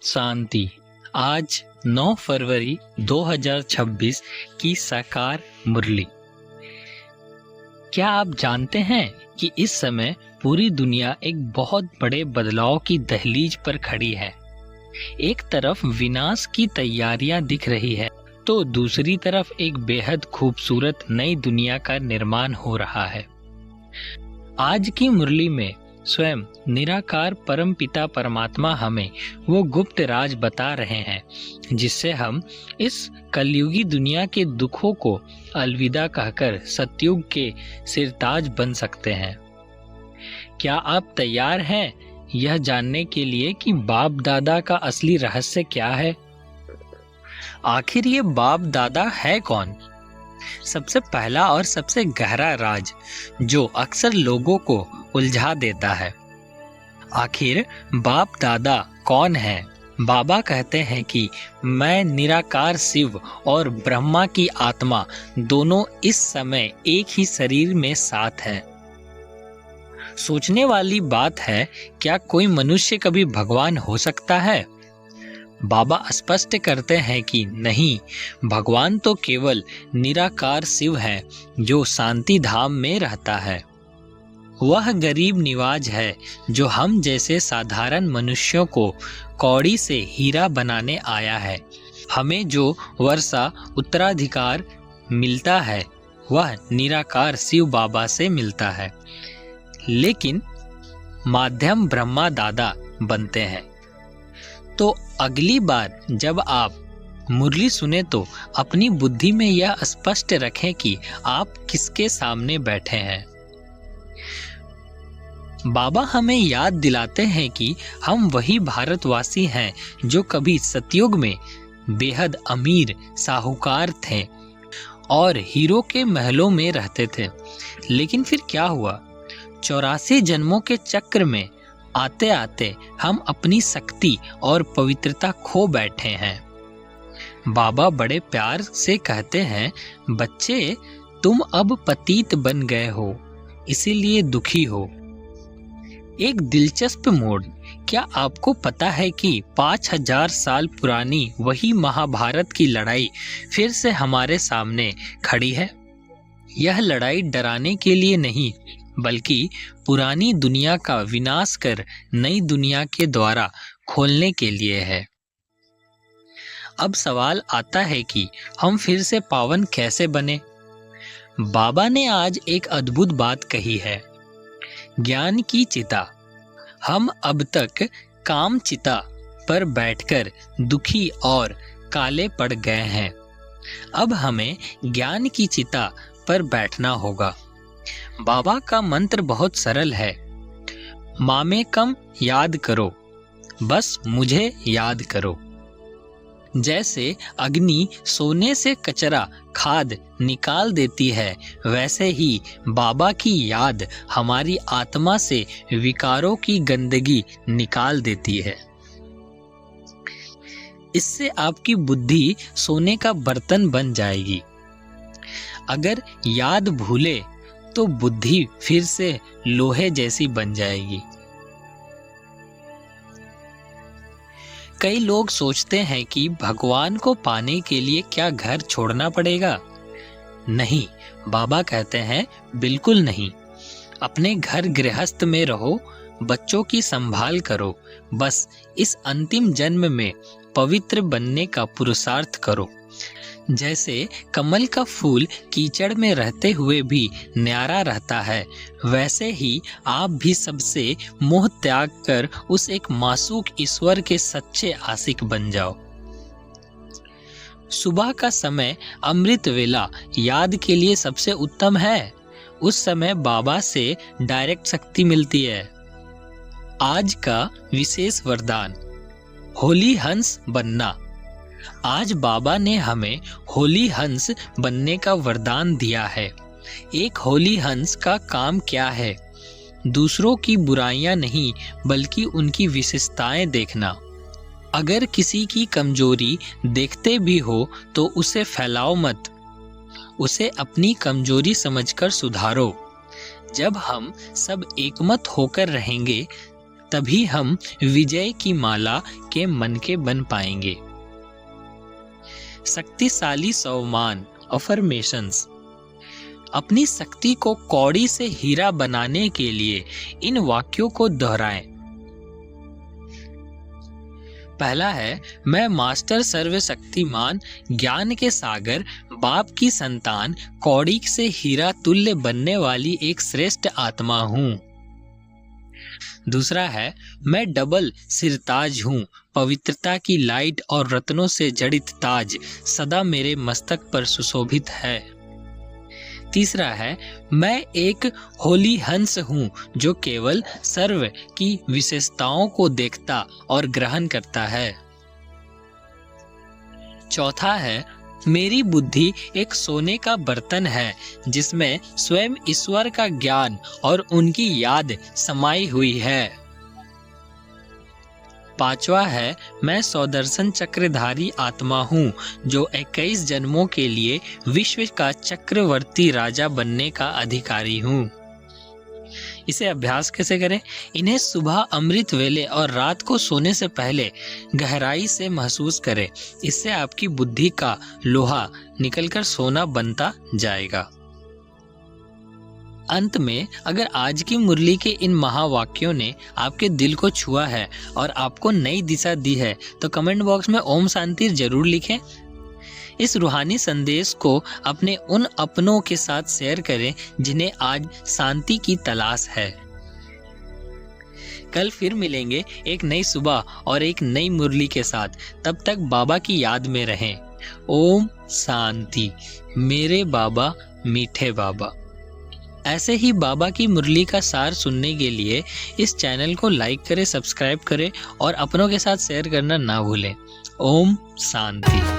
शांति। आज 9 फरवरी 2026 की साकार मुरली। क्या आप जानते हैं कि इस समय पूरी दुनिया एक बहुत बड़े बदलाव की दहलीज पर खड़ी है। एक तरफ विनाश की तैयारियां दिख रही है तो दूसरी तरफ एक बेहद खूबसूरत नई दुनिया का निर्माण हो रहा है। आज की मुरली में स्वयं निराकार परमपिता परमात्मा हमें वो गुप्त राज बता रहे हैं जिससे हम इस कलयुगी दुनिया के दुखों को अलविदा कहकर सतयुग के सिरताज बन सकते हैं। क्या आप तैयार हैं यह जानने के लिए कि बाप दादा का असली रहस्य क्या है? आखिर ये बाप दादा है कौन? सबसे पहला और सबसे गहरा राज जो अक्सर लोगों को उलझा देता है। आखिर बाप दादा कौन है? बाबा कहते हैं कि मैं निराकार शिव और ब्रह्मा की आत्मा दोनों इस समय एक ही शरीर में साथ हैं। सोचने वाली बात है, क्या कोई मनुष्य कभी भगवान हो सकता है? बाबा स्पष्ट करते हैं कि नहीं, भगवान तो केवल निराकार शिव है जो शांति धाम में रहता है। वह गरीब निवाज है जो हम जैसे साधारण मनुष्यों को कौड़ी से हीरा बनाने आया है। हमें जो वर्षा उत्तराधिकार मिलता है वह निराकार शिव बाबा से मिलता है, लेकिन माध्यम ब्रह्मा दादा बनते हैं। तो अगली बार जब आप मुरली सुने तो अपनी बुद्धि में यह स्पष्ट रखें कि आप किसके सामने बैठे हैं। बाबा हमें याद दिलाते हैं कि हम वही भारतवासी हैं जो कभी सतयुग में बेहद अमीर साहूकार थे और हीरो के महलों में रहते थे। लेकिन फिर क्या हुआ? 84 जन्मों के चक्र में आते आते हम अपनी शक्ति और पवित्रता खो बैठे हैं। बाबा बड़े प्यार से कहते हैं, बच्चे तुम अब पतित बन गए हो, इसीलिए दुखी हो। एक दिलचस्प मोड़। क्या आपको पता है कि 5000 साल पुरानी वही महाभारत की लड़ाई फिर से हमारे सामने खड़ी है? यह लड़ाई डराने के लिए नहीं, बल्कि पुरानी दुनिया का विनाश कर नई दुनिया के द्वारा खोलने के लिए है। अब सवाल आता है कि हम फिर से पावन कैसे बने? बाबा ने आज एक अद्भुत बात कही है, ज्ञान की चिता। हम अब तक काम चिता पर बैठकर दुखी और काले पड़ गए हैं। अब हमें ज्ञान की चिता पर बैठना होगा। बाबा का मंत्र बहुत सरल है, मामे कम याद करो, बस मुझे याद करो। जैसे अग्नि सोने से कचरा खाद निकाल देती है, वैसे ही बाबा की याद हमारी आत्मा से विकारों की गंदगी निकाल देती है। इससे आपकी बुद्धि सोने का बर्तन बन जाएगी। अगर याद भूले तो बुद्धि फिर से लोहे जैसी बन जाएगी। कई लोग सोचते हैं कि भगवान को पाने के लिए क्या घर छोड़ना पड़ेगा? नहीं, बाबा कहते हैं बिल्कुल नहीं। अपने घर गृहस्थ में रहो, बच्चों की संभाल करो, बस इस अंतिम जन्म में पवित्र बनने का पुरुषार्थ करो। जैसे कमल का फूल कीचड़ में रहते हुए भी न्यारा रहता है, वैसे ही आप भी सबसे मोह त्याग कर उस एक मासूक ईश्वर के सच्चे आशिक बन जाओ। सुबह का समय अमृत वेला याद के लिए सबसे उत्तम है। उस समय बाबा से डायरेक्ट शक्ति मिलती है। आज का विशेष वरदान, होली हंस बनना। आज बाबा ने हमें होली हंस बनने का वरदान दिया है। एक होली हंस का काम क्या है? दूसरों की बुराइयां नहीं, बल्कि उनकी विशेषताएं देखना। अगर किसी की कमजोरी देखते भी हो तो उसे फैलाओ मत, उसे अपनी कमजोरी समझकर सुधारो। जब हम सब एकमत होकर रहेंगे तभी हम विजय की माला के मन के बन पाएंगे। शक्तिशाली स्वमान अफर्मेशंस। अपनी शक्ति को कौड़ी से हीरा बनाने के लिए इन वाक्यों को दोहराएं। पहला है, मैं मास्टर सर्वशक्तिमान ज्ञान के सागर बाप की संतान कौड़ी से हीरा तुल्य बनने वाली एक श्रेष्ठ आत्मा हूँ। दूसरा है, मैं डबल सिरताज हूँ, पवित्रता की लाइट और रत्नों से जड़ित ताज सदा मेरे मस्तक पर सुशोभित है। तीसरा है, मैं एक होली हंस हूँ जो केवल सर्व की विशेषताओं को देखता और ग्रहण करता है। चौथा है, मेरी बुद्धि एक सोने का बर्तन है जिसमें स्वयं ईश्वर का ज्ञान और उनकी याद समाई हुई है। पांचवा है, मैं सौदर्शन चक्रधारी आत्मा हूँ जो 21 जन्मों के लिए विश्व का चक्रवर्ती राजा बनने का अधिकारी हूँ। इसे अभ्यास कैसे करें? इन्हें सुबह अमृत वेले और रात को सोने से पहले गहराई से महसूस करें। इससे आपकी बुद्धि का लोहा निकलकर सोना बनता जाएगा। अंत में, अगर आज की मुरली के इन महावाक्यों ने आपके दिल को छुआ है और आपको नई दिशा दी है तो कमेंट बॉक्स में ओम शांति जरूर लिखें। इस रूहानी संदेश को अपने उन अपनों के साथ शेयर करें जिन्हें आज शांति की तलाश है। कल फिर मिलेंगे एक नई सुबह और एक नई मुरली के साथ। तब तक बाबा की याद में रहें। ओम शांति। मेरे बाबा मीठे बाबा। ऐसे ही बाबा की मुरली का सार सुनने के लिए इस चैनल को लाइक करें, सब्सक्राइब करें और अपनों के साथ शेयर करना ना भूलें। ओम शांति।